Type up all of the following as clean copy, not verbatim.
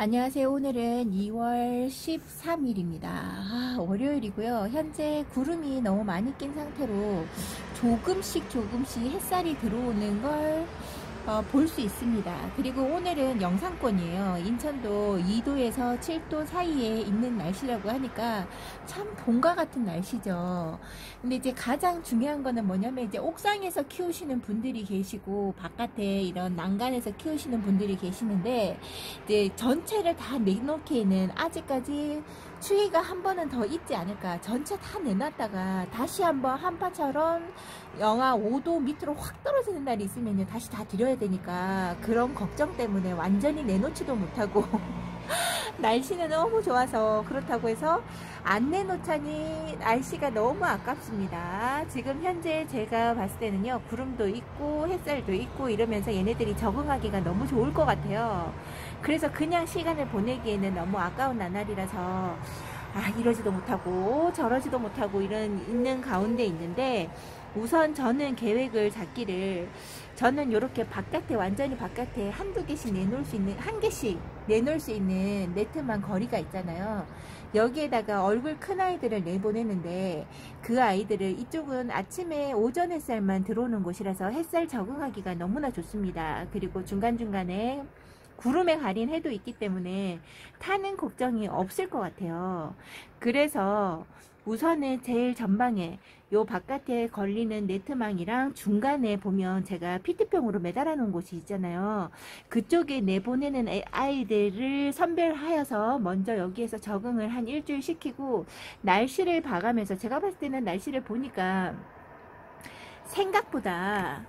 안녕하세요. 오늘은 2월 13일입니다. 월요일이고요. 현재 구름이 너무 많이 낀 상태로 조금씩 햇살이 들어오는 걸 볼 수 있습니다. 그리고 오늘은 영상권이에요. 인천도 2도에서 7도 사이에 있는 날씨라고 하니까 참 봄과 같은 날씨죠. 근데 이제 가장 중요한 거는 뭐냐면 이제 옥상에서 키우시는 분들이 계시고 바깥에 이런 난간에서 키우시는 분들이 계시는데 이제 전체를 다 내놓기에는 아직까지 추위가 한 번은 더 있지 않을까. 전체 다 내놨다가 다시 한번 한파처럼 영하 5도 밑으로 확 떨어지는 날이 있으면 다시 다 드려야 되니까 그런 걱정 때문에 완전히 내놓지도 못하고 날씨는 너무 좋아서 그렇다고 해서 안 내놓자니 날씨가 너무 아깝습니다. 지금 현재 제가 봤을 때는요, 구름도 있고 햇살도 있고 이러면서 얘네들이 적응하기가 너무 좋을 것 같아요. 그래서 그냥 시간을 보내기에는 너무 아까운 나날이라서 이러지도 못하고 저러지도 못하고 있는 가운데 있는데, 우선 저는 계획을 잡기를, 저는 이렇게 바깥에, 완전히 바깥에 한두 개씩 내놓을 수 있는, 한 개씩 내놓을 수 있는 네트만 거리가 있잖아요. 여기에다가 얼굴 큰 아이들을 내보내는데, 그 아이들을, 이쪽은 아침에 오전 햇살만 들어오는 곳이라서 햇살 적응하기가 너무나 좋습니다. 그리고 중간중간에 구름에 가린 해도 있기 때문에 타는 걱정이 없을 것 같아요. 그래서 우선은 제일 전방에 요 바깥에 걸리는 네트망이랑 중간에 보면 제가 피트병으로 매달아 놓은 곳이 있잖아요. 그쪽에 내보내는 아이들을 선별하여서 먼저 여기에서 적응을 한 일주일 시키고, 날씨를 봐가면서, 제가 봤을 때는 날씨를 보니까 생각보다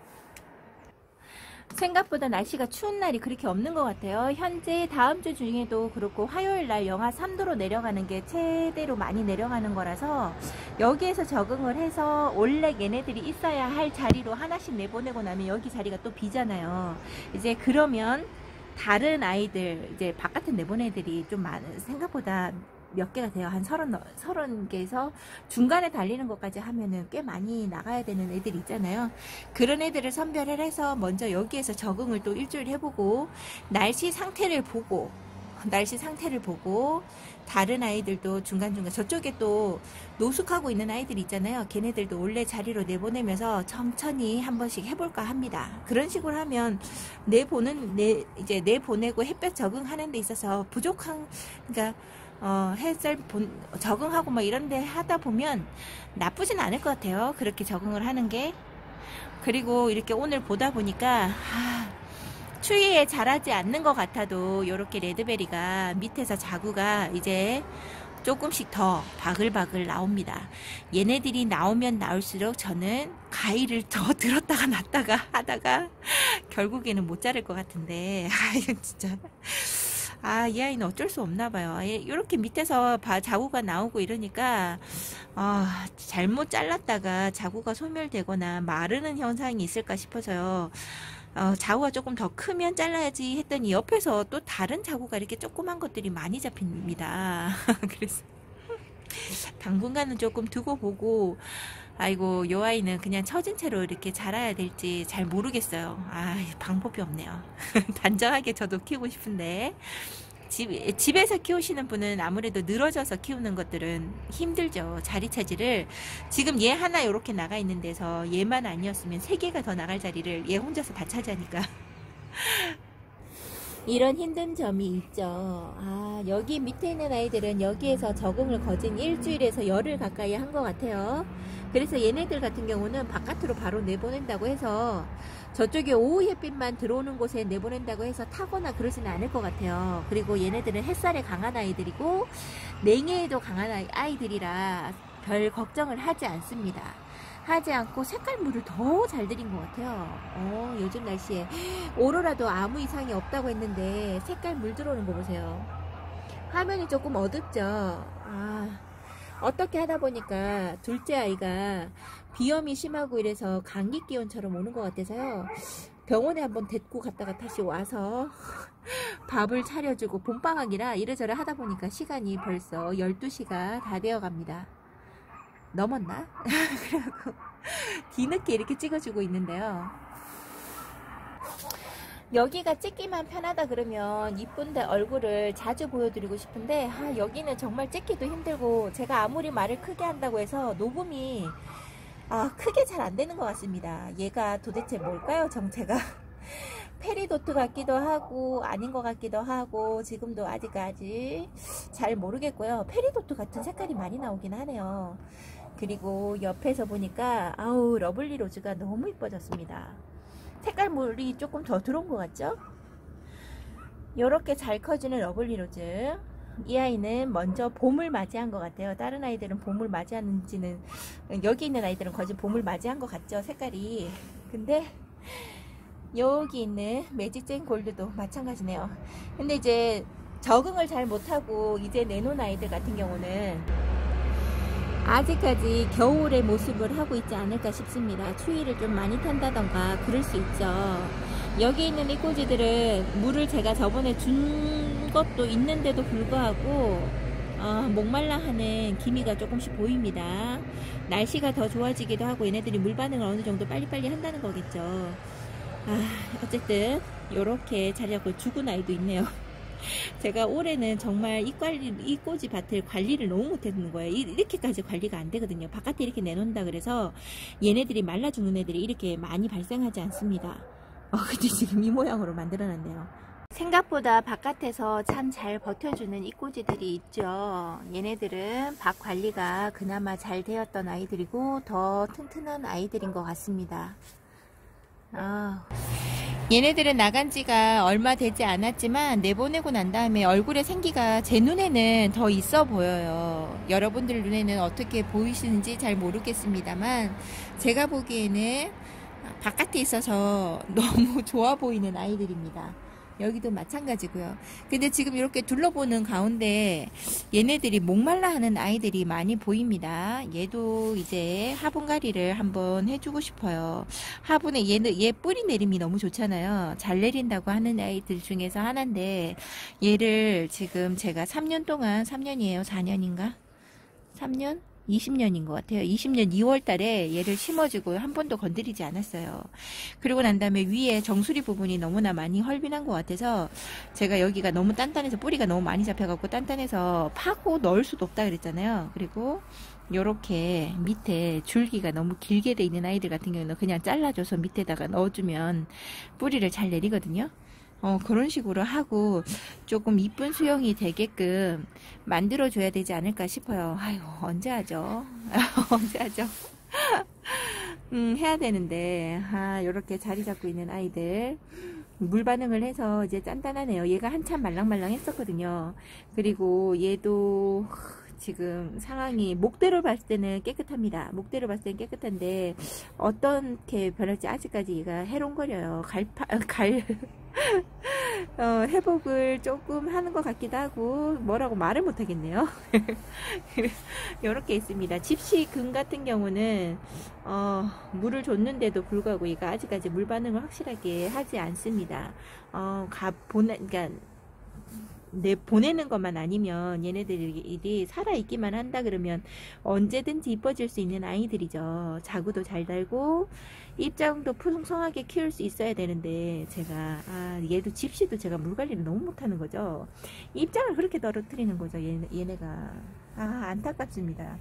날씨가 추운 날이 그렇게 없는 것 같아요. 현재 다음 주 중에도 그렇고 화요일 날 영하 3도로 내려가는 게 최대로 많이 내려가는 거라서, 여기에서 적응을 해서 원래 얘네들이 있어야 할 자리로 하나씩 내보내고 나면 여기 자리가 또 비잖아요. 이제 그러면 다른 아이들, 이제 바깥에 내보낸 애들이 좀 많은, 생각보다 몇 개가 돼요. 한 30개에서 중간에 달리는 것까지 하면은 꽤 많이 나가야 되는 애들이 있잖아요. 그런 애들을 선별을 해서 먼저 여기에서 적응을 또 일주일 해보고, 날씨 상태를 보고 다른 아이들도 중간중간, 저쪽에 또 노숙하고 있는 아이들이 있잖아요. 걔네들도 원래 자리로 내보내면서 천천히 한 번씩 해볼까 합니다. 그런 식으로 하면 이제 내보내고 햇볕 적응하는 데 있어서 부족한, 그러니까 햇살 적응하고 뭐 이런데 하다 보면 나쁘진 않을 것 같아요. 그렇게 적응을 하는 게. 그리고 이렇게 오늘 보다 보니까 추위에 자라지 않는 것 같아도 이렇게 레드베리가 밑에서 자구가 이제 조금씩 더 바글바글 나옵니다. 얘네들이 나오면 나올수록 저는 가위를 더 들었다가 놨다가 하다가 결국에는 못 자를 것 같은데, 이건 진짜 이 아이는 어쩔 수 없나 봐요. 이렇게 밑에서 자구가 나오고 이러니까 잘못 잘랐다가 자구가 소멸되거나 마르는 현상이 있을까 싶어서요. 자구가 조금 더 크면 잘라야지 했더니 옆에서 또 다른 자구가 이렇게 조그만 것들이 많이 잡힙니다. 그래서 당분간은 조금 두고 보고, 아이고, 요 아이는 그냥 처진 채로 이렇게 자라야 될지 잘 모르겠어요. 방법이 없네요. 단정하게 저도 키우고 싶은데, 집에서 키우시는 분은 아무래도 늘어져서 키우는 것들은 힘들죠. 자리 차지를. 지금 얘 하나 이렇게 나가 있는 데서 얘만 아니었으면 3개가 더 나갈 자리를 얘 혼자서 다 차지하니까. 이런 힘든 점이 있죠. 여기 밑에 있는 아이들은 여기에서 적응을 거진 일주일에서 열흘 가까이 한 것 같아요. 그래서 얘네들 같은 경우는 바깥으로 바로 내보낸다고 해서, 저쪽에 오후 햇빛만 들어오는 곳에 내보낸다고 해서 타거나 그러지는 않을 것 같아요. 그리고 얘네들은 햇살에 강한 아이들이고 냉해에도 강한 아이들이라 별 걱정을 하지 않습니다. 하지 않고 색깔물을 더 잘 들인 것 같아요. 요즘 날씨에 오로라도 아무 이상이 없다고 했는데 색깔 물 들어오는 거 보세요. 화면이 조금 어둡죠. 어떻게 하다 보니까 둘째 아이가 비염이 심하고 이래서 감기 기운처럼 오는 것 같아서요, 병원에 한번 데리고 갔다가 다시 와서 밥을 차려주고, 봄방학이라 이래저래 하다 보니까 시간이 벌써 12시가 다 되어 갑니다. 넘었나? 그래갖고 뒤늦게 이렇게 찍어주고 있는데요. 여기가 찍기만 편하다 그러면 이쁜데 얼굴을 자주 보여드리고 싶은데 여기는 정말 찍기도 힘들고 제가 아무리 말을 크게 한다고 해서 녹음이 크게 잘 안 되는 것 같습니다. 얘가 도대체 뭘까요, 정체가? 페리도트 같기도 하고 아닌 것 같기도 하고 지금도 아직까지 잘 모르겠고요. 페리도트 같은 색깔이 많이 나오긴 하네요. 그리고 옆에서 보니까 러블리 로즈가 너무 이뻐졌습니다. 색깔물이 조금 더 들어온 것 같죠? 이렇게 잘 커지는 러블리 로즈. 이 아이는 먼저 봄을 맞이한 것 같아요. 다른 아이들은 봄을 맞이하는지는, 여기 있는 아이들은 거의 봄을 맞이한 것 같죠, 색깔이. 근데 여기 있는 매직젠 골드도 마찬가지네요. 근데 이제 적응을 잘 못하고 이제 내놓은 아이들 같은 경우는 아직까지 겨울의 모습을 하고 있지 않을까 싶습니다. 추위를 좀 많이 탄다던가 그럴 수 있죠. 여기 있는 이 꼬지들은 물을 제가 저번에 준 것도 있는데도 불구하고 목말라 하는 기미가 조금씩 보입니다. 날씨가 더 좋아지기도 하고 얘네들이 물 반응을 어느 정도 빨리빨리 한다는 거겠죠. 어쨌든 이렇게 자리 잡고 죽은 아이도 있네요. 제가 올해는 정말 이 꼬지 밭을 관리를 너무 못했는 거예요. 이렇게까지 관리가 안 되거든요. 바깥에 이렇게 내놓는다 그래서 얘네들이 말라 죽는 애들이 이렇게 많이 발생하지 않습니다. 근데 지금 이 모양으로 만들어놨네요. 생각보다 바깥에서 참 잘 버텨주는 이 꼬지들이 있죠. 얘네들은 밭 관리가 그나마 잘 되었던 아이들이고 더 튼튼한 아이들인 것 같습니다. 얘네들은 나간 지가 얼마 되지 않았지만 내보내고 난 다음에 얼굴에 생기가 제 눈에는 더 있어 보여요. 여러분들 눈에는 어떻게 보이시는지 잘 모르겠습니다만 제가 보기에는 바깥에 있어서 너무 좋아 보이는 아이들입니다. 여기도 마찬가지고요. 근데 지금 이렇게 둘러보는 가운데 얘네들이 목말라 하는 아이들이 많이 보입니다. 얘도 이제 화분갈이를 한번 해주고 싶어요. 화분에 얘 뿌리 내림이 너무 좋잖아요. 잘 내린다고 하는 아이들 중에서 하나인데 얘를 지금 제가 3년 동안 3년이에요? 4년인가? 3년? 20년인 것 같아요. 20년 2월 달에 얘를 심어주고 한 번도 건드리지 않았어요. 그리고 난 다음에 위에 정수리 부분이 너무나 많이 헐빈한 것 같아서 제가 여기가 너무 단단해서 뿌리가 너무 많이 잡혀갖고 단단해서 파고 넣을 수도 없다 그랬잖아요. 그리고 요렇게 밑에 줄기가 너무 길게 돼 있는 아이들 같은 경우는 그냥 잘라줘서 밑에다가 넣어주면 뿌리를 잘 내리거든요. 그런 식으로 하고 조금 이쁜 수영이 되게끔 만들어줘야 되지 않을까 싶어요. 아이고, 언제 하죠? 언제 하죠? 해야 되는데, 요렇게 자리 잡고 있는 아이들. 물 반응을 해서 이제 단단하네요. 얘가 한참 말랑말랑 했었거든요. 그리고 얘도 지금 상황이 목대로 봤을 때는 깨끗합니다. 목대로 봤을 때는 깨끗한데 어떻게 변할지 아직까지 얘가 해롱거려요. 회복을 조금 하는 것 같기도 하고 뭐라고 말을 못하겠네요. 이렇게 있습니다. 집시금 같은 경우는 물을 줬는데도 불구하고 얘가 아직까지 물 반응을 확실하게 하지 않습니다. 그러니까 보내는 것만 아니면 얘네들이 살아있기만 한다 그러면 언제든지 이뻐질 수 있는 아이들이죠. 자구도 잘 달고 입장도 풍성하게 키울 수 있어야 되는데 제가 얘도 집시도 제가 물관리를 너무 못하는 거죠. 입장을 그렇게 떨어뜨리는 거죠. 얘네가 안타깝습니다.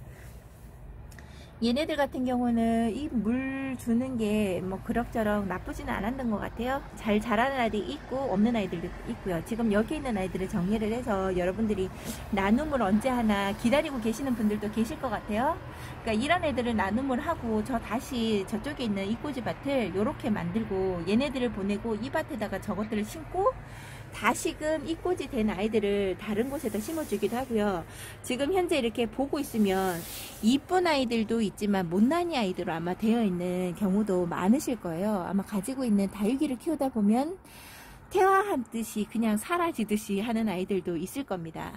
얘네들 같은 경우는 이 물 주는 게 뭐 그럭저럭 나쁘지는 않았던 것 같아요. 잘 자라는 아이들이 있고 없는 아이들도 있고요. 지금 여기 있는 아이들을 정리를 해서 여러분들이 나눔을 언제 하나 기다리고 계시는 분들도 계실 것 같아요. 그러니까 이런 애들을 나눔을 하고 저 다시 저쪽에 있는 이 꼬지밭을 이렇게 만들고 얘네들을 보내고 이 밭에다가 저것들을 심고 다시금 이꼬지 된 아이들을 다른 곳에다 심어주기도 하고요. 지금 현재 이렇게 보고 있으면 이쁜 아이들도 있지만 못난이 아이들로 아마 되어 있는 경우도 많으실 거예요. 아마 가지고 있는 다육이를 키우다 보면 퇴화하듯이 그냥 사라지듯이 하는 아이들도 있을 겁니다.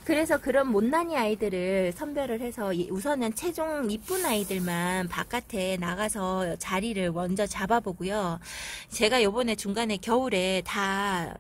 그래서 그런 못난이 아이들을 선별을 해서 우선은 체중 이쁜 아이들만 바깥에 나가서 자리를 먼저 잡아보고요. 제가 요번에 중간에 겨울에 다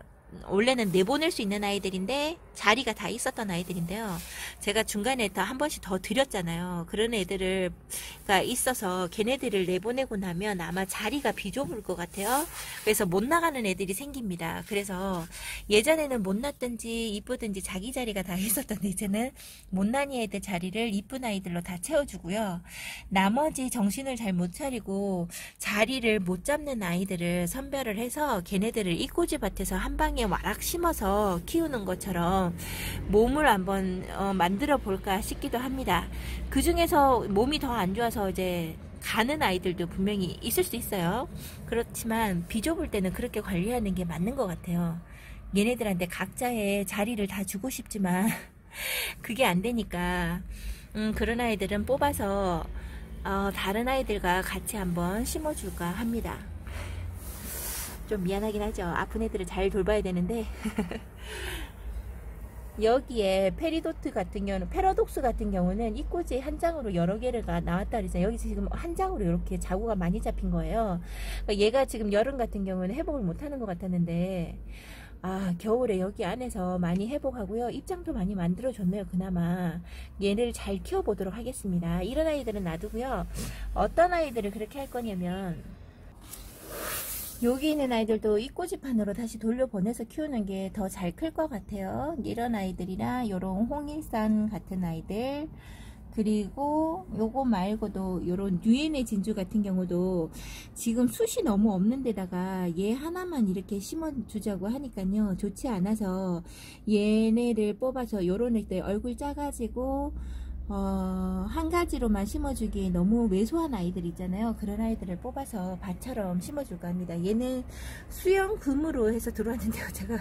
원래는 내보낼 수 있는 아이들인데 자리가 다 있었던 아이들인데요. 제가 중간에 더 한 번씩 더 드렸잖아요. 그런 애들가 있어서 걔네들을 내보내고 나면 아마 자리가 비좁을 것 같아요. 그래서 못 나가는 애들이 생깁니다. 그래서 예전에는 못났든지 이쁘든지 자기 자리가 다 있었던데 이제는 못난이 애들 자리를 이쁜 아이들로 다 채워주고요. 나머지 정신을 잘 못 차리고 자리를 못 잡는 아이들을 선별을 해서 걔네들을 이꼬지밭에서 한 방에 와락 심어서 키우는 것처럼 몸을 한번 만들어 볼까 싶기도 합니다. 그 중에서 몸이 더 안 좋아서 이제 가는 아이들도 분명히 있을 수 있어요. 그렇지만 비좁을 때는 그렇게 관리하는 게 맞는 것 같아요. 얘네들한테 각자의 자리를 다 주고 싶지만 그게 안 되니까 그런 아이들은 뽑아서 다른 아이들과 같이 한번 심어줄까 합니다. 좀 미안하긴 하죠. 아픈 애들을 잘 돌봐야 되는데 여기에 페리도트 같은 경우는, 패러독스 같은 경우는 이꼬지 한 장으로 여러 개가 나왔다 그랬잖아요. 여기 지금 한 장으로 이렇게 자구가 많이 잡힌 거예요. 그러니까 얘가 지금 여름 같은 경우는 회복을 못하는 것 같았는데 겨울에 여기 안에서 많이 회복하고요. 입장도 많이 만들어줬네요. 그나마 얘네를 잘 키워보도록 하겠습니다. 이런 아이들은 놔두고요. 어떤 아이들을 그렇게 할 거냐면 여기 있는 아이들도 이꼬지판으로 다시 돌려보내서 키우는 게 더 잘 클 것 같아요. 이런 아이들이나 요런 홍일산 같은 아이들, 그리고 요거 말고도 요런 유엔의 진주 같은 경우도 지금 숱이 너무 없는 데다가 얘 하나만 이렇게 심어주자고 하니까요 좋지 않아서 얘네를 뽑아서 요런 애들 얼굴 작아지고 한 가지로만 심어주기 너무 왜소한 아이들 있잖아요. 그런 아이들을 뽑아서 밭처럼 심어줄까 합니다. 얘는 수영금으로 해서 들어왔는데요. 제가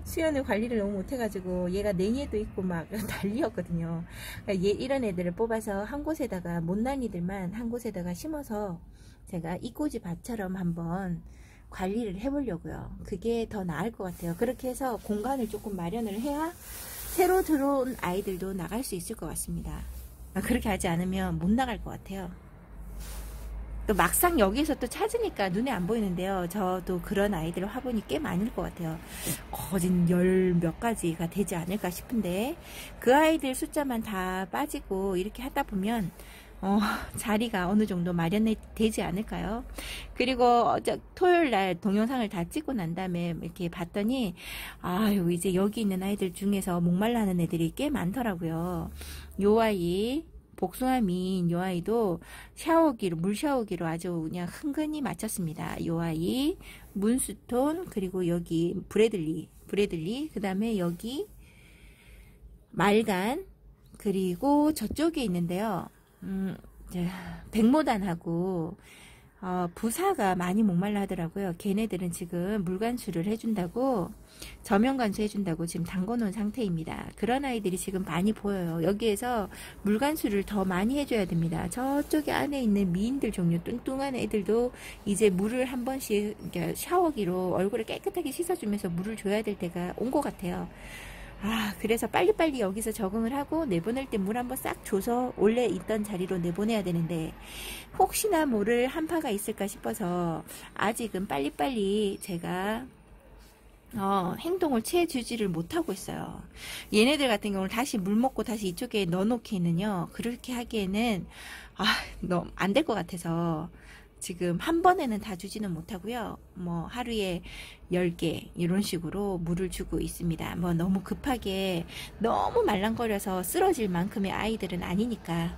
수연을 관리를 너무 못해가지고 얘가 냉이에도 있고 막 난리였거든요. 그러니까 이런 애들을 뽑아서 한 곳에다가 못난이들만 한 곳에다가 심어서 제가 이꼬지 밭처럼 한번 관리를 해보려고요. 그게 더 나을 것 같아요. 그렇게 해서 공간을 조금 마련을 해야 새로 들어온 아이들도 나갈 수 있을 것 같습니다. 그렇게 하지 않으면 못 나갈 것 같아요. 또 막상 여기서 또 찾으니까 눈에 안 보이는데요. 저도 그런 아이들 화분이 꽤 많을 것 같아요. 거진 10몇 가지가 되지 않을까 싶은데 그 아이들 숫자만 다 빠지고 이렇게 하다 보면 자리가 어느 정도 마련되지 않을까요? 그리고 토요일날 동영상을 다 찍고 난 다음에 이렇게 봤더니 이제 여기 있는 아이들 중에서 목말라 하는 애들이 꽤 많더라고요. 요 아이 복숭아 미인 요 아이도 샤워기로 물 샤워기로 아주 그냥 흥건히 마쳤습니다. 요 아이 문스톤, 그리고 여기 브래들리 그 다음에 여기 말간, 그리고 저쪽에 있는데요. 백모단하고 부사가 많이 목말라 하더라고요. 걔네들은 지금 물관수를 해준다고, 저면관수 해준다고 지금 담궈 놓은 상태입니다. 그런 아이들이 지금 많이 보여요. 여기에서 물관수를 더 많이 해줘야 됩니다. 저쪽에 안에 있는 미인들 종류 뚱뚱한 애들도 이제 물을 한 번씩 샤워기로 얼굴을 깨끗하게 씻어주면서 물을 줘야 될 때가 온 것 같아요. 그래서 빨리빨리 여기서 적응을 하고 내보낼 때 물 한번 싹 줘서 원래 있던 자리로 내보내야 되는데 혹시나 모를 한파가 있을까 싶어서 아직은 빨리빨리 제가 행동을 취해주지를 못하고 있어요. 얘네들 같은 경우는 다시 물 먹고 다시 이쪽에 넣어놓기에는요, 그렇게 하기에는 너무 안 될 것 같아서 지금 한 번에는 다 주지는 못하고요. 뭐 하루에 10개 이런 식으로 물을 주고 있습니다. 뭐 너무 급하게 너무 말랑거려서 쓰러질 만큼의 아이들은 아니니까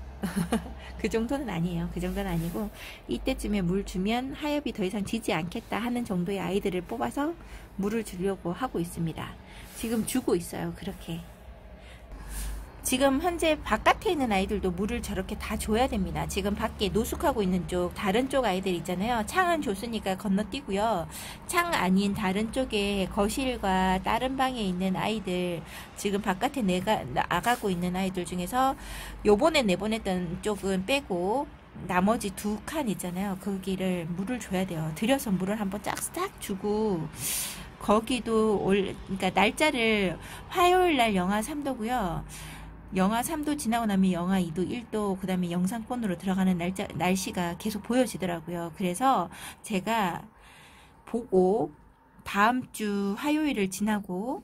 그 정도는 아니에요. 그 정도는 아니고 이때쯤에 물 주면 하엽이 더 이상 지지 않겠다 하는 정도의 아이들을 뽑아서 물을 주려고 하고 있습니다. 지금 주고 있어요. 그렇게. 지금 현재 바깥에 있는 아이들도 물을 저렇게 다 줘야 됩니다. 지금 밖에 노숙하고 있는 쪽, 다른 쪽 아이들 있잖아요. 창은 줬으니까 건너뛰고요. 창 아닌 다른 쪽에 거실과 다른 방에 있는 아이들, 지금 바깥에 나가고 있는 아이들 중에서 요번에 내보냈던 쪽은 빼고 나머지 2칸 있잖아요. 거기를 물을 줘야 돼요. 들여서 물을 한번 쫙 주고, 거기도 그러니까 날짜를 화요일날 영하 3도고요. 영하 3도 지나고 나면 영하 2도, 1도, 그 다음에 영상권으로 들어가는 날씨가 계속 보여지더라고요. 그래서 제가 보고 다음 주 화요일을 지나고,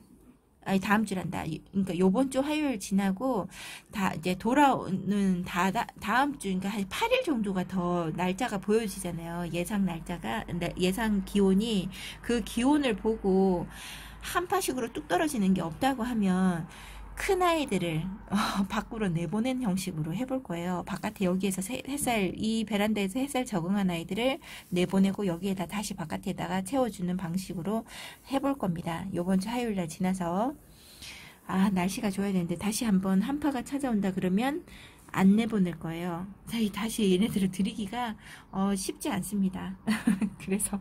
아니 다음 주란다. 그러니까 요번 주 화요일 지나고 다 이제 돌아오는 다음 주, 그러니까 한 8일 정도가 더 날짜가 보여지잖아요. 예상 날짜가, 예상 기온이, 그 기온을 보고 한파식으로 뚝 떨어지는 게 없다고 하면 큰 아이들을 밖으로 내보낸 형식으로 해볼 거예요. 바깥에 여기에서 햇살, 이 베란다에서 햇살 적응한 아이들을 내보내고 여기에다 다시 바깥에다가 채워주는 방식으로 해볼 겁니다. 요번 주 화요일 날 지나서. 아, 날씨가 좋아야 되는데 다시 한번 한파가 찾아온다 그러면 안 내보낼 거예요. 다시 얘네들을 들이기가 쉽지 않습니다. 그래서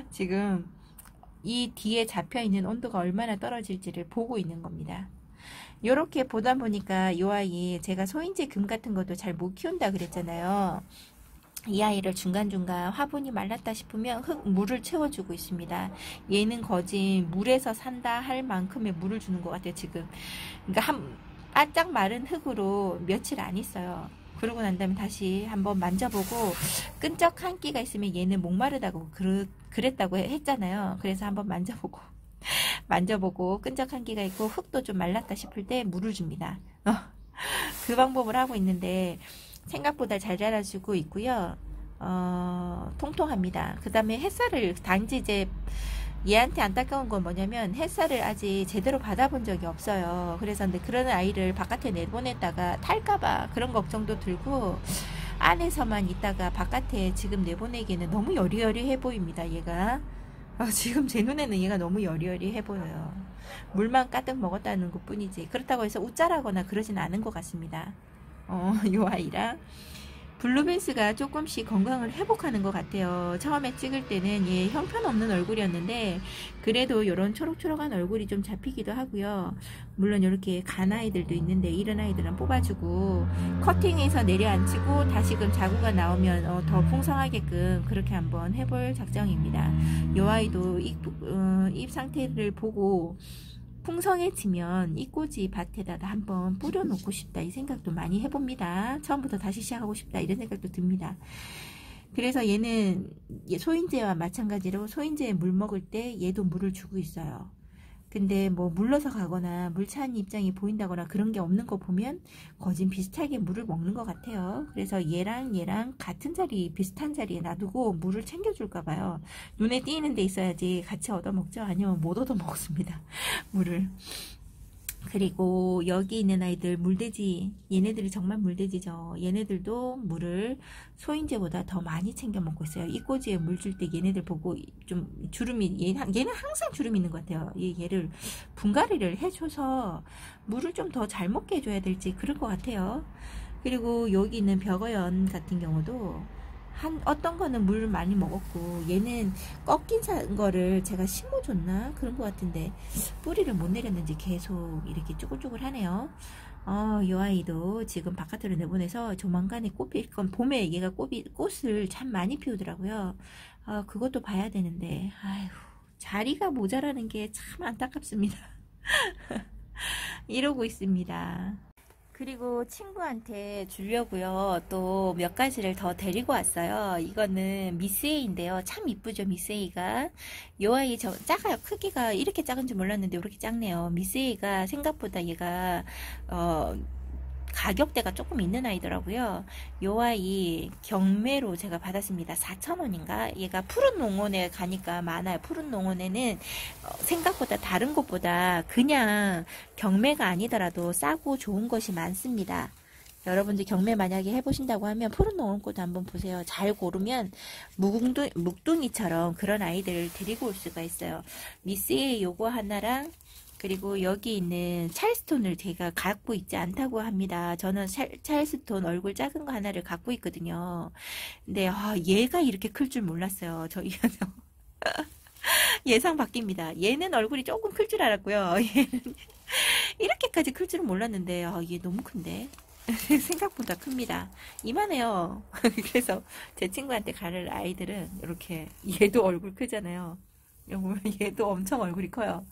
지금 이 뒤에 잡혀있는 온도가 얼마나 떨어질지를 보고 있는 겁니다. 요렇게 보다 보니까 이 아이, 제가 소인재 금 같은 것도 잘 못 키운다 그랬잖아요. 이 아이를 중간중간 화분이 말랐다 싶으면 물을 채워주고 있습니다. 얘는 거진 물에서 산다 할 만큼의 물을 주는 것 같아요, 지금. 그러니까 바짝 마른 흙으로 며칠 안 있어요. 그러고 난 다음에 다시 한번 만져보고, 끈적한 끼가 있으면 얘는 목마르다고 그랬다고 했잖아요. 그래서 한번 만져보고 끈적한 기가 있고 흙도 좀 말랐다 싶을 때 물을 줍니다. 그 방법을 하고 있는데 생각보다 잘 자라주고 있고요. 통통합니다. 그 다음에 햇살을, 단지 이제 얘한테 안타까운 건 뭐냐면 햇살을 아직 제대로 받아본 적이 없어요. 그래서 근데 그런 아이를 바깥에 내보냈다가 탈까봐 그런 걱정도 들고, 안에서만 있다가 바깥에 지금 내보내기에는 너무 여리여리해 보입니다. 얘가 지금 제 눈에는 얘가 너무 여리여리해 보여요. 물만 가득 먹었다는 것 뿐이지 그렇다고 해서 웃자라거나 그러진 않은 것 같습니다. 요 아이랑 블루벤스가 조금씩 건강을 회복하는 것 같아요. 처음에 찍을 때는 얘 형편없는 얼굴이었는데 그래도 이런 초록초록한 얼굴이 좀 잡히기도 하고요. 물론 이렇게 간 아이들도 있는데 이런 아이들은 뽑아주고 커팅해서 내려앉히고 다시금 자구가 나오면 더 풍성하게끔 그렇게 한번 해볼 작정입니다. 이 아이도 잎 상태를 보고 풍성해지면 이 꽃이 밭에다가 한번 뿌려놓고 싶다 이 생각도 많이 해봅니다. 처음부터 다시 시작하고 싶다 이런 생각도 듭니다. 그래서 얘는 소인재와 마찬가지로 소인재에 물 먹을 때 얘도 물을 주고 있어요. 근데 뭐 물러서 가거나 물 차는 입장이 보인다거나 그런 게 없는 거 보면 거진 비슷하게 물을 먹는 것 같아요. 그래서 얘랑 같은 자리, 비슷한 자리에 놔두고 물을 챙겨줄까 봐요. 눈에 띄는 데 있어야지 같이 얻어먹죠. 아니면 못 얻어먹습니다. 물을. 그리고 여기 있는 아이들 물돼지, 얘네들이 정말 물돼지죠. 얘네들도 물을 소인재보다 더 많이 챙겨 먹고 있어요. 이 꼬지에 물 줄 때 얘네들 보고 좀 주름이, 얘는 항상 주름이 있는 것 같아요. 얘를 분갈이를 해줘서 물을 좀 더 잘 먹게 해줘야 될지 그럴 것 같아요. 그리고 여기 있는 벽어연 같은 경우도 어떤 거는 물을 많이 먹었고 얘는 꺾인 거를 제가 심어줬나 그런 것 같은데 뿌리를 못 내렸는지 계속 이렇게 쭈글쭈글 하네요. 이 아이도 지금 바깥으로 내보내서 조만간에 꽃 필 건, 봄에 얘가 꽃을 참 많이 피우더라고요. 그것도 봐야 되는데 아휴, 자리가 모자라는 게 참 안타깝습니다. 이러고 있습니다. 그리고 친구한테 주려고요. 또 몇 가지를 더 데리고 왔어요. 이거는 미스에이인데요. 참 이쁘죠, 미스에이가. 요 아이 작아요. 크기가 이렇게 작은 줄 몰랐는데 이렇게 작네요. 미스에이가 생각보다 얘가 가격대가 조금 있는 아이더라고요. 요 아이 경매로 제가 받았습니다. 4,000원인가? 얘가 푸른 농원에 가니까 많아요. 푸른 농원에는 생각보다 다른 곳보다 그냥 경매가 아니더라도 싸고 좋은 것이 많습니다. 여러분들 경매 만약에 해보신다고 하면 푸른 농원꽃 한번 보세요. 잘 고르면 묵둥이처럼 그런 아이들을 데리고 올 수가 있어요. 미스의 요거 하나랑 그리고 여기 있는 찰스톤을 제가 갖고 있지 않다고 합니다. 저는 찰스톤 얼굴 작은 거 하나를 갖고 있거든요. 근데 얘가 이렇게 클 줄 몰랐어요. 저 예상 바뀝니다. 얘는 얼굴이 조금 클 줄 알았고요. 얘는 이렇게까지 클 줄은 몰랐는데 얘 너무 큰데. 생각보다 큽니다. 이만해요. 그래서 제 친구한테 가를 아이들은 이렇게 얘도 얼굴 크잖아요. 얘도 엄청 얼굴이 커요.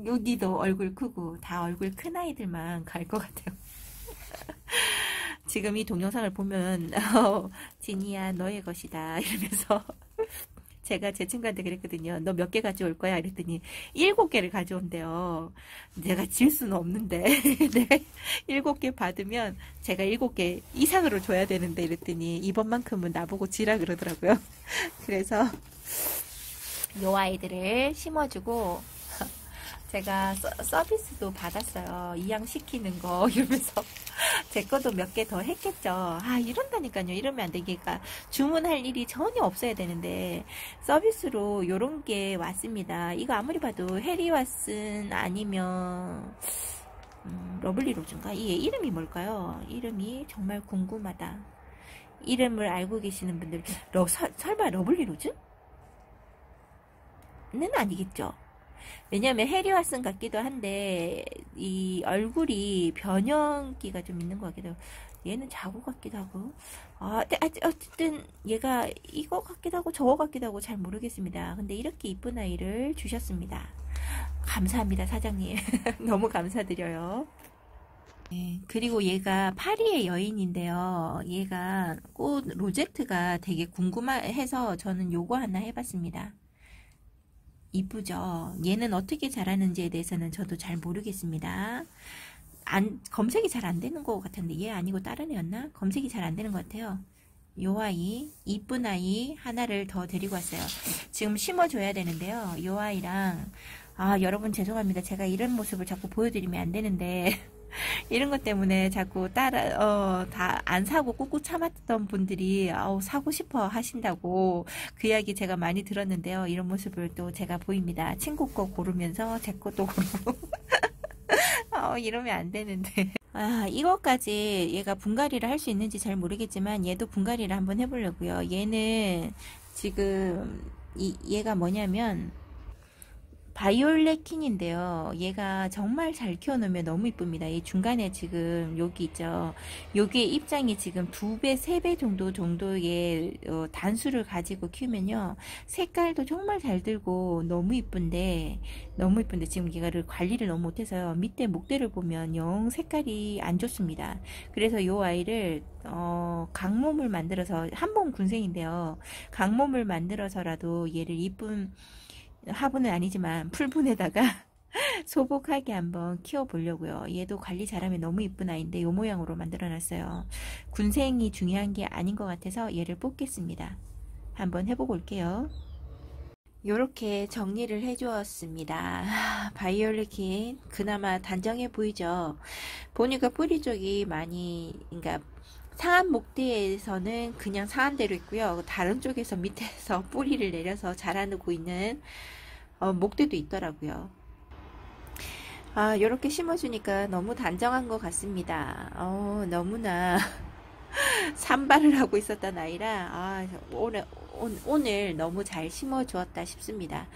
여기도 얼굴 크고 다 얼굴 큰 아이들만 갈 것 같아요. 지금 이 동영상을 보면 진이야 너의 것이다 이러면서 제가 제 친구한테 그랬거든요. 너 몇 개 가져올 거야? 이랬더니 7개를 가져온대요. 내가 질 수는 없는데 내가 7개 받으면 제가 7개 이상으로 줘야 되는데 이랬더니 이번만큼은 나보고 지라 그러더라고요. 그래서 요 아이들을 심어주고 제가 서비스도 받았어요. 이양시키는 거 이러면서 제 것도 몇 개 더 했겠죠. 아, 이런다니까요. 이러면 안 되니까 주문할 일이 전혀 없어야 되는데 서비스로 요런 게 왔습니다. 이거 아무리 봐도 해리왓슨 아니면 러블리 로즈인가? 이게 이름이 뭘까요? 이름이 정말 궁금하다. 이름을 알고 계시는 분들 설마 러블리 로즈? 는 아니겠죠. 왜냐면 해리왓슨 같기도 한데 이 얼굴이 변형기가 좀 있는 것 같기도 하고 얘는 자구 같기도 하고 어쨌든 얘가 이거 같기도 하고 저거 같기도 하고 잘 모르겠습니다. 근데 이렇게 이쁜 아이를 주셨습니다. 감사합니다, 사장님. 너무 감사드려요. 네, 그리고 얘가 파리의 여인인데요. 얘가 꽃 로제트가 되게 궁금해서 저는 요거 하나 해봤습니다. 이쁘죠? 얘는 어떻게 자라는지에 대해서는 저도 잘 모르겠습니다. 검색이 잘 안 되는 것 같은데 얘 아니고 다른 애였나? 검색이 잘 안 되는 것 같아요. 요 아이, 이쁜 아이 하나를 더 데리고 왔어요. 지금 심어줘야 되는데요. 요 아이랑 여러분 죄송합니다. 제가 이런 모습을 자꾸 보여드리면 안 되는데 이런 것 때문에 자꾸 다 안 사고 꾹꾹 참았던 분들이 사고 싶어 하신다고 그 이야기 제가 많이 들었는데요. 이런 모습을 또 제가 보입니다. 친구 거 고르면서 제 것도 고르고 이러면 안 되는데 이것까지 얘가 분갈이를 할 수 있는지 잘 모르겠지만 얘도 분갈이를 한번 해보려고요. 얘는 지금 얘가 뭐냐면 바이올렛 킹인데요. 얘가 정말 잘 키워놓으면 너무 이쁩니다. 이 중간에 지금 여기 있죠. 여기에 입장이 지금 2배, 3배 정도의 단수를 가지고 키우면요. 색깔도 정말 잘 들고 너무 이쁜데 지금 얘가를 관리를 너무 못해서요. 밑에 목대를 보면 영 색깔이 안 좋습니다. 그래서 이 아이를 강몸을 만들어서 한몸 군생인데요. 강몸을 만들어서라도 얘를 이쁜 화분은 아니지만 풀분에다가 소복하게 한번 키워보려고요. 얘도 관리 잘하면 너무 이쁜 아이인데 요 모양으로 만들어놨어요. 군생이 중요한 게 아닌 것 같아서 얘를 뽑겠습니다. 한번 해보고 올게요. 요렇게 정리를 해주었습니다. 바이올렛킨 그나마 단정해 보이죠. 보니까 뿌리 쪽이 많이 그러니까 상한 목대에서는 그냥 상한 대로 있고요. 다른 쪽에서 밑에서 뿌리를 내려서 자라고 있는 목대도 있더라고요. 이렇게 심어주니까 너무 단정한 것 같습니다. 너무나 산발을 하고 있었던 아이라 오늘 너무 잘 심어주었다 싶습니다.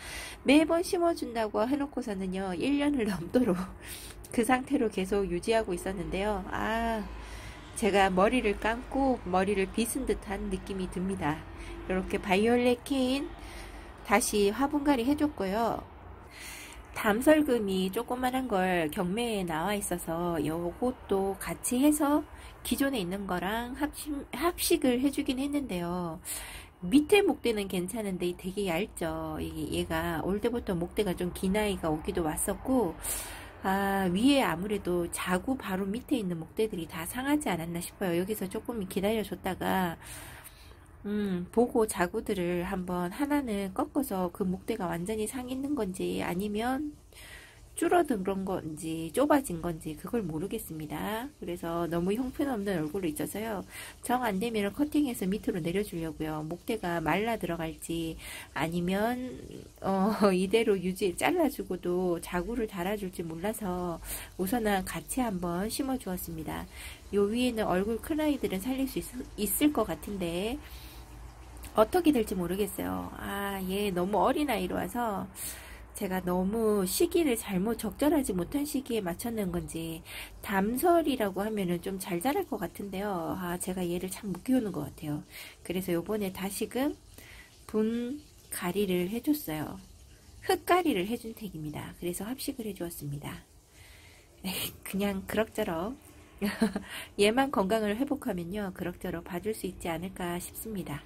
매번 심어준다고 해놓고서는요 1년을 넘도록 그 상태로 계속 유지하고 있었는데요. 제가 머리를 감고 머리를 빗은 듯한 느낌이 듭니다. 이렇게 바이올렛 킨 다시 화분갈이 해줬고요. 담설금이 조그만한 걸 경매에 나와 있어서 요것도 같이 해서 기존에 있는 거랑 합식을 해주긴 했는데요. 밑에 목대는 괜찮은데 되게 얇죠. 얘가 올 때부터 목대가 좀 긴 아이가 오기도 왔었고 위에 아무래도 자구 바로 밑에 있는 목대들이 다 상하지 않았나 싶어요. 여기서 조금 기다려줬다가 보고 자구들을 한번 하나는 꺾어서 그 목대가 완전히 상있는 건지 아니면 줄어든 건지 좁아진 건지 그걸 모르겠습니다. 그래서 너무 형편없는 얼굴로 있어서요. 정 안되면 커팅해서 밑으로 내려주려고요. 목대가 말라 들어갈지 아니면 이대로 잘라주고도 자구를 달아줄지 몰라서 우선은 같이 한번 심어 주었습니다. 요 위에는 얼굴 큰 아이들은 살릴 수 있을 것 같은데 어떻게 될지 모르겠어요. 얘 너무 어린 아이로 와서 제가 너무 시기를 적절하지 못한 시기에 맞췄는 건지 담설이라고 하면은 좀 잘 자랄 것 같은데요. 제가 얘를 참 못 키우는 것 같아요. 그래서 요번에 다시금 분갈이를 해줬어요. 흙갈이를 해준 택입니다. 그래서 합식을 해주었습니다. 그냥 그럭저럭 얘만 건강을 회복하면요 그럭저럭 봐줄 수 있지 않을까 싶습니다.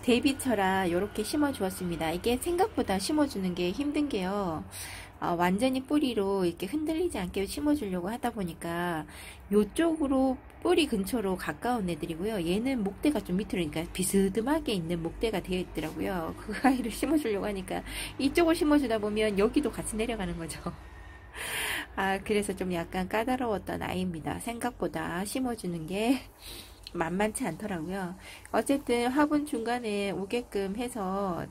데이비철아 이렇게 심어 주었습니다. 이게 생각보다 심어주는 게 힘든 게요. 완전히 뿌리로 이렇게 흔들리지 않게 심어주려고 하다 보니까 요쪽으로 뿌리 근처로 가까운 애들이고요. 얘는 목대가 좀 밑으로, 그러니까 비스듬하게 있는 목대가 되어 있더라고요. 그 아이를 심어주려고 하니까 이쪽을 심어주다 보면 여기도 같이 내려가는 거죠. 그래서 좀 약간 까다로웠던 아이입니다. 생각보다 심어주는 게 만만치 않더라고요. 어쨌든 화분 중간에 오게끔 해서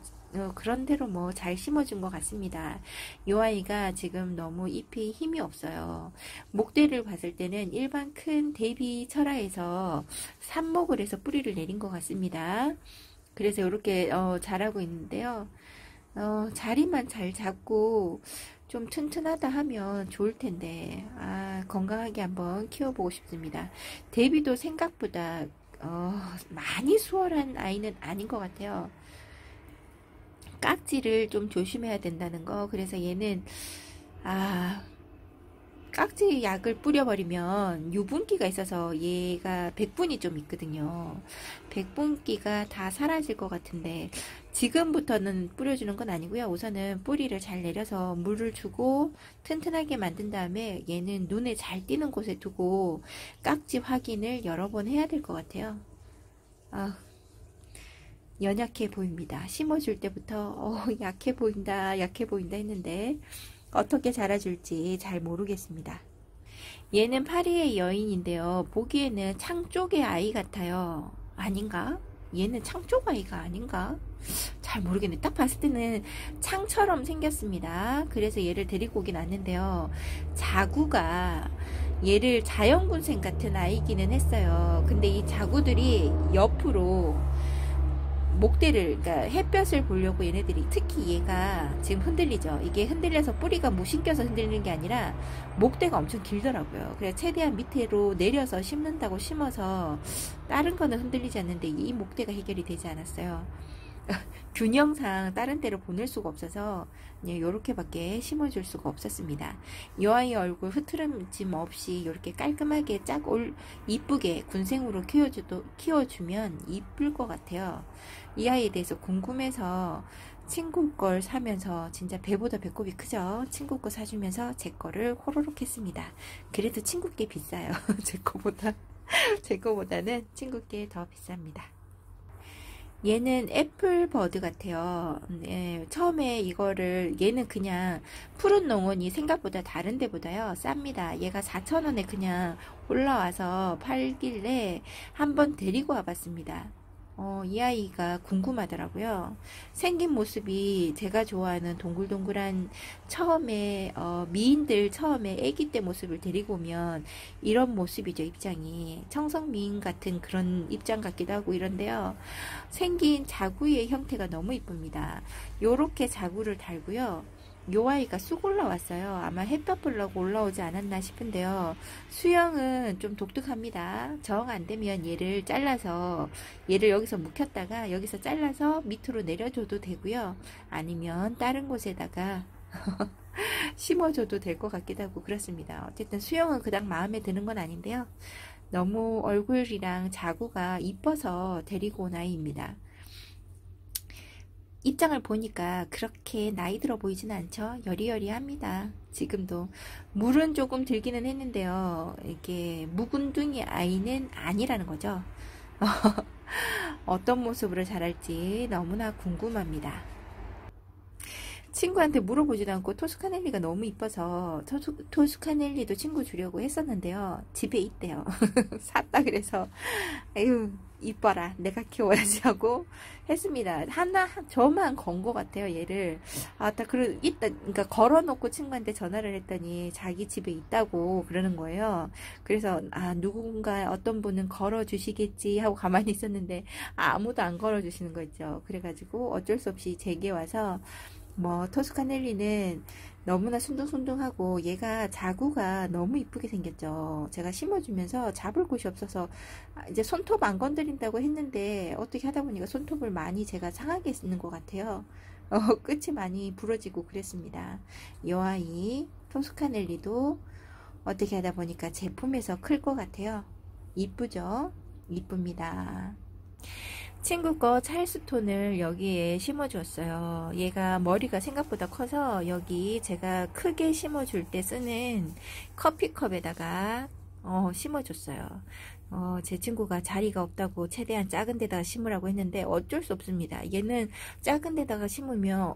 그런 대로 뭐 잘 심어준 것 같습니다. 이 아이가 지금 너무 잎이 힘이 없어요. 목대를 봤을 때는 일반 큰 대비 철화에서 삽목을 해서 뿌리를 내린 것 같습니다. 그래서 이렇게 자라고 있는데요. 자리만 잘 잡고 좀 튼튼하다 하면 좋을 텐데, 건강하게 한번 키워보고 싶습니다. 데뷔도 생각보다 많이 수월한 아이는 아닌 것 같아요. 깍지를 좀 조심해야 된다는 거. 그래서 얘는 깍지 약을 뿌려버리면 유분기가 있어서 얘가 백분이 좀 있거든요. 백분기가 다 사라질 것 같은데 지금부터는 뿌려주는 건 아니고요. 우선은 뿌리를 잘 내려서 물을 주고 튼튼하게 만든 다음에 얘는 눈에 잘 띄는 곳에 두고 깍지 확인을 여러 번 해야 될 것 같아요. 연약해 보입니다. 심어줄 때부터 약해 보인다 했는데 어떻게 자라줄지 잘 모르겠습니다. 얘는 파리의 여인인데요. 보기에는 창 쪽의 아이 같아요. 아닌가? 얘는 창 쪽 아이가 아닌가? 잘 모르겠네. 딱 봤을 때는 창처럼 생겼습니다. 그래서 얘를 데리고 오긴 왔는데요. 자구가 얘를 자연군생 같은 아이기는 했어요. 근데 이 자구들이 옆으로 목대를, 그러니까 햇볕을 보려고 얘네들이, 특히 얘가 지금 흔들리죠. 이게 흔들려서 뿌리가 무심겨서 흔들리는 게 아니라 목대가 엄청 길더라고요. 그래서 최대한 밑으로 내려서 심는다고 심어서 다른 거는 흔들리지 않는데 이 목대가 해결이 되지 않았어요. 균형상 다른 데로 보낼 수가 없어서 그냥 요렇게밖에 심어줄 수가 없었습니다. 이 아이 얼굴 흐트러짐 없이 이렇게 깔끔하게 이쁘게 군생으로 키워주면 이쁠 것 같아요. 이 아이에 대해서 궁금해서 친구 걸 사면서, 진짜 배보다 배꼽이 크죠? 친구 거 사주면서 제 거를 호로록 했습니다. 그래도 친구 게 비싸요. 제 거보다는 친구 게 더 비쌉니다. 얘는 애플버드 같아요. 네, 처음에 얘는 그냥 푸른 농원이 생각보다 다른 데보다요 쌉니다. 얘가 4,000원에 그냥 올라와서 팔길래 한번 데리고 와봤습니다. 이 아이가 궁금하더라고요. 생긴 모습이 제가 좋아하는 동글동글한, 처음에 미인들 처음에 아기 때 모습을 데리고 오면 이런 모습이죠. 입장이 청성미인 같은 그런 입장 같기도 하고 이런데요. 생긴 자구의 형태가 너무 이쁩니다. 요렇게 자구를 달고요. 요 아이가 쑥 올라왔어요. 아마 햇볕 보려고 올라오지 않았나 싶은데요. 수영은 좀 독특합니다. 정 안되면 얘를 잘라서, 얘를 여기서 묵혔다가 여기서 잘라서 밑으로 내려줘도 되고요. 아니면 다른 곳에다가 심어줘도 될 것 같기도 하고 그렇습니다. 어쨌든 수영은 그닥 마음에 드는 건 아닌데요. 너무 얼굴이랑 자구가 이뻐서 데리고 온 아이입니다. 입장을 보니까 그렇게 나이 들어 보이진 않죠. 여리여리합니다. 지금도 물은 조금 들기는 했는데요. 이게 묵은둥이 아이는 아니라는 거죠. 어떤 모습으로 자랄지 너무나 궁금합니다. 친구한테 물어보지도 않고 토스카넬리가 너무 이뻐서 토스카넬리도 친구 주려고 했었는데요. 집에 있대요. 샀다 그래서 아유 이뻐라 내가 키워야지 하고 했습니다. 저만 건 것 같아요. 얘를 그러니까 걸어놓고 친구한테 전화를 했더니 자기 집에 있다고 그러는 거예요. 그래서 누군가 어떤 분은 걸어 주시겠지 하고 가만히 있었는데 아무도 안 걸어 주시는 거 있죠. 그래가지고 어쩔 수 없이 제게 와서, 토스카넬리는 너무나 순둥순둥하고 얘가 자구가 너무 이쁘게 생겼죠. 제가 심어주면서 잡을 곳이 없어서 이제 손톱 안 건드린다고 했는데 어떻게 하다 보니까 손톱을 많이 제가 상하게 쓰는 것 같아요. 끝이 많이 부러지고 그랬습니다. 이 아이 토스카넬리도 어떻게 하다 보니까 제품에서 클 것 같아요. 이쁘죠? 이쁩니다. 친구 거 찰스톤을 여기에 심어주었어요. 얘가 머리가 생각보다 커서 여기 제가 크게 심어줄 때 쓰는 커피컵에다가 심어줬어요. 제 친구가 자리가 없다고 최대한 작은 데다가 심으라고 했는데 어쩔 수 없습니다. 얘는 작은 데다가 심으면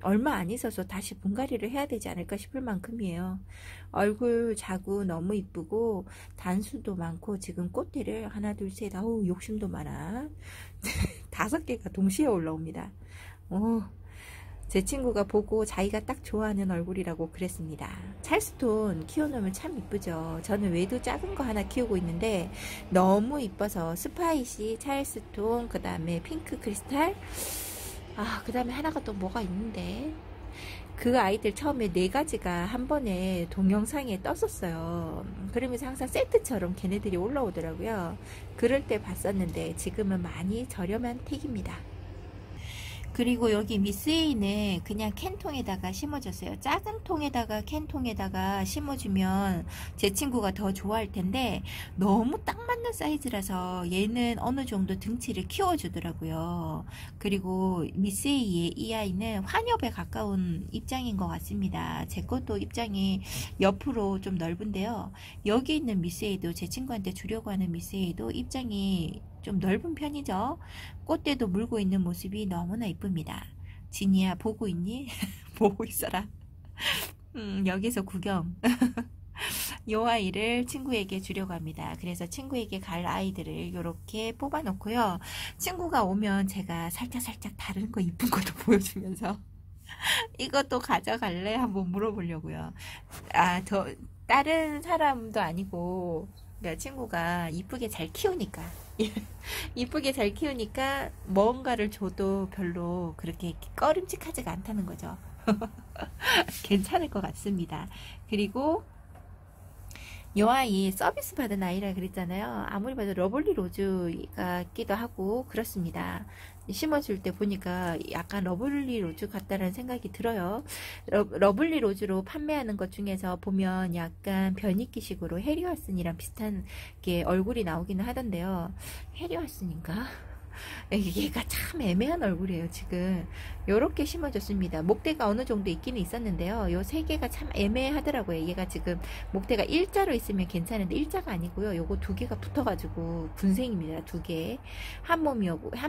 얼마 안 있어서 다시 분갈이를 해야 되지 않을까 싶을 만큼이에요. 얼굴 자구 너무 이쁘고 단수도 많고 지금 꽃대를 하나 둘 셋 아우 욕심도 많아 5개가 동시에 올라옵니다. 제 친구가 보고 자기가 딱 좋아하는 얼굴이라고 그랬습니다. 찰스톤 키워놓으면 참 이쁘죠. 저는 외도 작은 거 하나 키우고 있는데 너무 이뻐서 스파이시, 찰스톤, 그 다음에 핑크 크리스탈, 그 다음에 하나가 또 뭐가 있는데 그 아이들 처음에 4가지가 한 번에 동영상에 떴었어요. 그러면서 항상 세트처럼 걔네들이 올라오더라고요. 그럴 때 봤었는데 지금은 많이 저렴한 택입니다. 그리고 여기 미스에이는 그냥 캔통에다가 심어줬어요. 작은 통에다가 캔통에다가 심어주면 제 친구가 더 좋아할 텐데 너무 딱 맞는 사이즈라서 얘는 어느 정도 등치를 키워주더라고요. 그리고 미스에이의 이 아이는 환엽에 가까운 입장인 것 같습니다. 제 것도 입장이 옆으로 좀 넓은데요. 여기 있는 미스에이도 제 친구한테 주려고 하는 미스에이도 입장이 좀 넓은 편이죠. 꽃대도 물고 있는 모습이 너무나 이쁩니다. 진이야 보고 있니? 보고 있어라. 여기서 구경. 요 아이를 친구에게 주려고 합니다. 그래서 친구에게 갈 아이들을 이렇게 뽑아 놓고요. 친구가 오면 제가 살짝 다른 거 이쁜 것도 보여주면서 이것도 가져갈래? 한번 물어보려고요. 다른 사람도 아니고 친구가 이쁘게 잘 키우니까 이쁘게 잘 키우니까 뭔가를 줘도 별로 그렇게 꺼림칙하지가 않다는 거죠. 괜찮을 것 같습니다. 그리고 이 아이 서비스 받은 아이라 그랬잖아요. 아무리 봐도 러블리 로즈 같기도 하고 그렇습니다. 심어줄 때 보니까 약간 러블리 로즈 같다는 생각이 들어요. 러블리 로즈로 판매하는 것 중에서 보면 약간 변이기식으로 해리와슨이랑 비슷한 게 얼굴이 나오기는 하던데요. 해리와슨인가? 얘가 참 애매한 얼굴이에요. 지금 요렇게 심어줬습니다. 목대가 어느 정도 있기는 있었는데요. 요 3개가 참 애매하더라고요. 얘가 지금 목대가 일자로 있으면 괜찮은데 일자가 아니고요. 요거 2개가 붙어가지고 군생입니다. 2개 한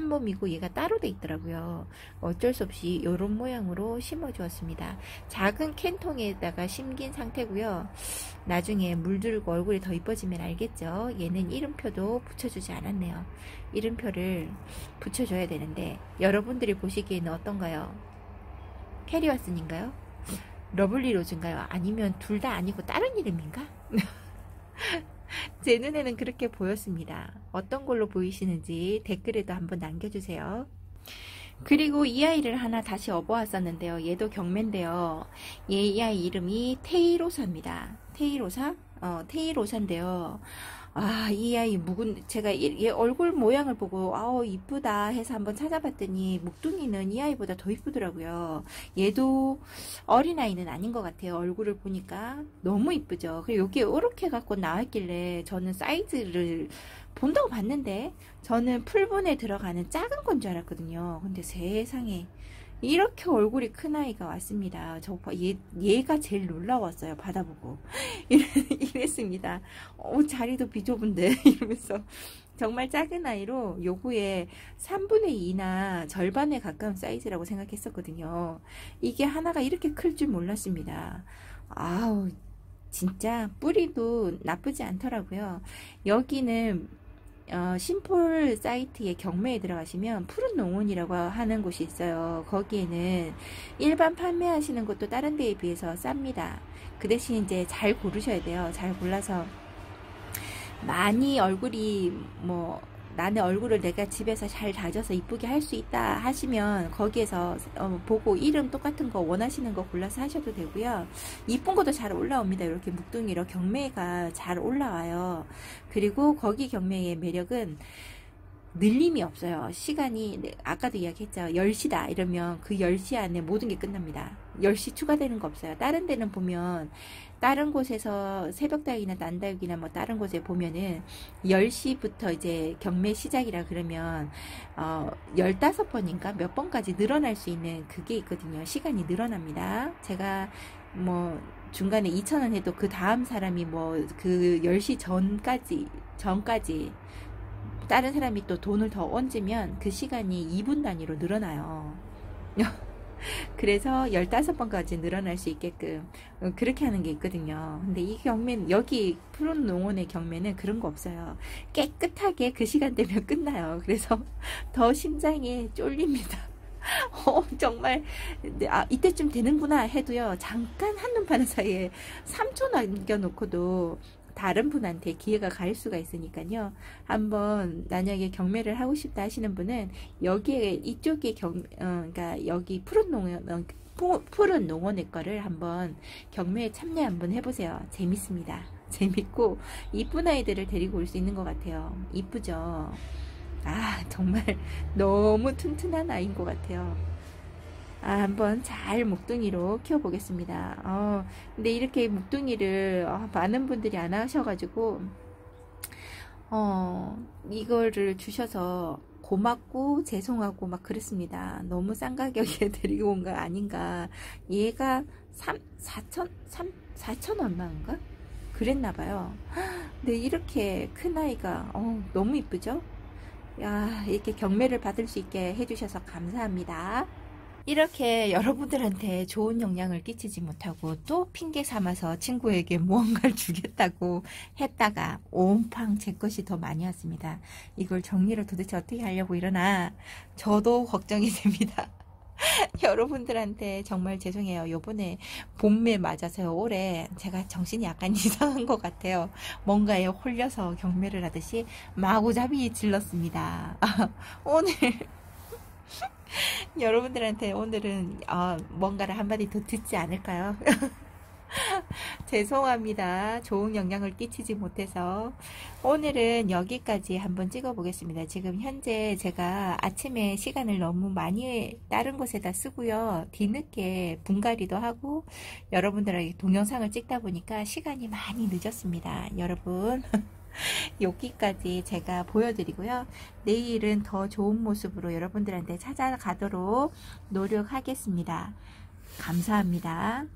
몸이고 얘가 따로 돼 있더라고요. 어쩔 수 없이 요런 모양으로 심어주었습니다. 작은 캔통에다가 심긴 상태고요. 나중에 물들고 얼굴이 더 이뻐지면 알겠죠. 얘는 이름표도 붙여주지 않았네요. 이름표를 붙여줘야 되는데 여러분들이 보시기에는 어떤가요? 해리와슨인가요? 러블리 로즈인가요? 아니면 둘 다 아니고 다른 이름인가? 제 눈에는 그렇게 보였습니다. 어떤 걸로 보이시는지 댓글에도 한번 남겨주세요. 그리고 이 아이를 하나 다시 업어왔었는데요. 얘도 경매인데요. 이 아이 이름이 테이로사입니다. 테이로사인데요. 이 아이 제가 얘 얼굴 모양을 보고 이쁘다 해서 한번 찾아봤더니 묵둥이는 이 아이보다 더 이쁘더라고요. 얘도 어린아이는 아닌 것 같아요. 얼굴을 보니까 너무 이쁘죠. 그리고 여기 이렇게 갖고 나왔길래 저는 사이즈를 본다고 봤는데 저는 풀분에 들어가는 작은 건 줄 알았거든요. 근데 세상에 이렇게 얼굴이 큰 아이가 왔습니다. 얘가 제일 놀라웠어요. 받아보고 이랬습니다. 자리도 비좁은데 이러면서 정말 작은 아이로 요거의 3분의 2나 절반에 가까운 사이즈라고 생각했었거든요. 이게 하나가 이렇게 클 줄 몰랐습니다. 진짜 뿌리도 나쁘지 않더라고요. 여기는 심폴 사이트에 경매에 들어가시면 푸른 농원이라고 하는 곳이 있어요. 거기에는 일반 판매하시는 것도 다른 데에 비해서 쌉니다. 그 대신 이제 잘 고르셔야 돼요. 잘 골라서 많이 얼굴이 나는 얼굴을 내가 집에서 잘 다져서 이쁘게 할 수 있다 하시면 거기에서 보고 이름 똑같은 거 원하시는 거 골라서 하셔도 되고요. 이쁜 것도 잘 올라옵니다. 이렇게 묵둥이로 경매가 잘 올라와요. 그리고 거기 경매의 매력은 늘림이 없어요. 시간이 아까도 이야기했죠. 10시다 이러면 그 10시 안에 모든 게 끝납니다. 10시 추가되는 거 없어요. 다른 데는 보면 다른 곳에서 새벽다육이나 난다육이나 뭐 다른 곳에 보면은 10시부터 이제 경매 시작이라 그러면 15번인가 몇 번까지 늘어날 수 있는 그게 있거든요. 시간이 늘어납니다. 제가 뭐 중간에 2,000원 해도 그 다음 사람이 뭐 그 10시 전까지 다른 사람이 또 돈을 더 얹으면 그 시간이 2분 단위로 늘어나요. 그래서 15번까지 늘어날 수 있게끔 그렇게 하는 게 있거든요. 근데 이 경매는, 여기 푸른 농원의 경매는 그런 거 없어요. 깨끗하게 그 시간 되면 끝나요. 그래서 더 심장이 쫄립니다. 정말 이때쯤 되는구나 해도요, 잠깐 한눈 파는 사이에 3초 남겨놓고도 다른 분한테 기회가 갈 수가 있으니까요. 한번 만약에 경매를 하고 싶다 하시는 분은 여기에 이쪽에 그러니까 여기 푸른 농원의 거를 한번 경매에 참여 한번 해보세요. 재밌습니다. 재밌고 이쁜 아이들을 데리고 올 수 있는 것 같아요. 이쁘죠? 정말 너무 튼튼한 아이인 것 같아요. 한번 잘 목둥이로 키워보겠습니다. 근데 이렇게 목둥이를 많은 분들이 안 하셔가지고 이거를 주셔서 고맙고 죄송하고 막 그랬습니다. 너무 싼 가격에 데리고 온 거 아닌가. 얘가 4천 얼마인가? 그랬나봐요. 근데 이렇게 큰 아이가 너무 이쁘죠? 이렇게 경매를 받을 수 있게 해주셔서 감사합니다. 이렇게 여러분들한테 좋은 영향을 끼치지 못하고 또 핑계 삼아서 친구에게 무언가를 주겠다고 했다가 온팡 제 것이 더 많이 왔습니다. 이걸 정리를 도대체 어떻게 하려고 이러나 저도 걱정이 됩니다. 여러분들한테 정말 죄송해요. 요번에 봄에 맞아서 올해 제가 정신이 약간 이상한 것 같아요. 뭔가에 홀려서 경매를 하듯이 마구잡이 질렀습니다. 오늘 여러분들한테 오늘은 뭔가를 한마디 더 듣지 않을까요? 죄송합니다. 좋은 영향을 끼치지 못해서. 오늘은 여기까지 한번 찍어 보겠습니다. 지금 현재 제가 아침에 시간을 너무 많이 다른 곳에다 쓰고요. 뒤늦게 분갈이도 하고 여러분들에게 동영상을 찍다 보니까 시간이 많이 늦었습니다. 여러분 여기까지 제가 보여드리고요. 내일은 더 좋은 모습으로 여러분들한테 찾아가도록 노력하겠습니다. 감사합니다.